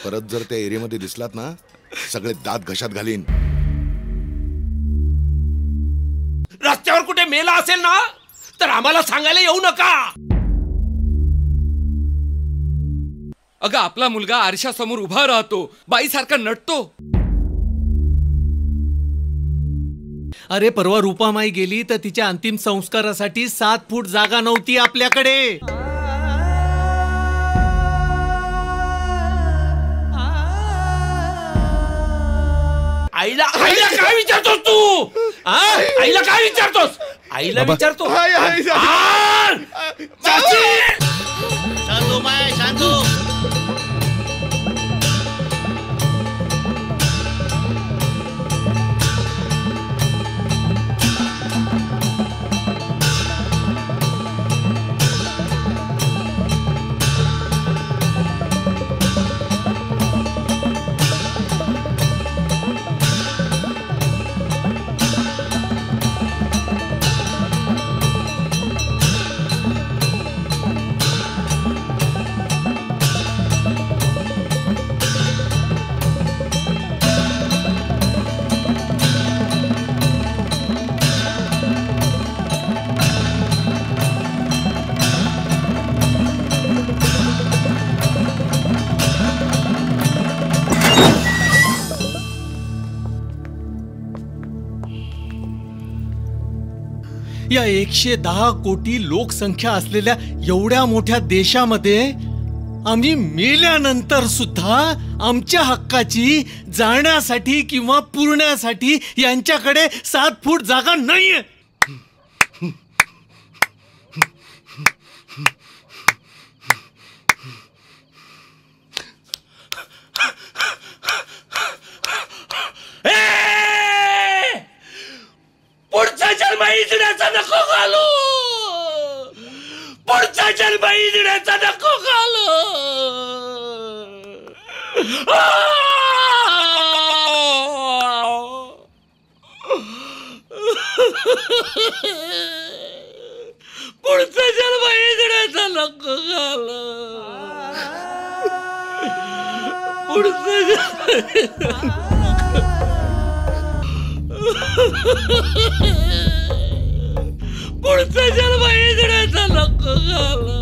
परत जर त्या एरियामध्ये दिसलात ना, सगळे दात घशात घालीन. रस्त्यावर कुठे मेला असेल ना तर आम्हाला सांगायला येऊ नका. अगं आपला मुलगा आरशासमोर उभा राहतो, बाईसारखा नटतो. अरे परवा रूपामाई गेली तर तिच्या अंतिम संस्कारासाठी 7 फूट जागा नव्हती आपल्याकडे. आईला आईला काय विचारतोस तू? आईला काय विचारतोस? आईला विचारतो. शांतू माय शांतू. या 110 कोटी लोकसंख्या असलेल्या एवढ्या मोठ्या देशामध्ये आम्ही मेल्यानंतर सुद्धा आमच्या हक्काची जाण्यासाठी किंवा पुरण्यासाठी यांच्याकडे 7 फूट जागा नाहीये. पुढचा जन्म इजण्याचा नको घालू. पुढचा जन्म इजण्याचा नको घालू. पुढचा जन्म इजण्याचा नको घालू. पुढचा जन्म इजण्याचा नको घालू.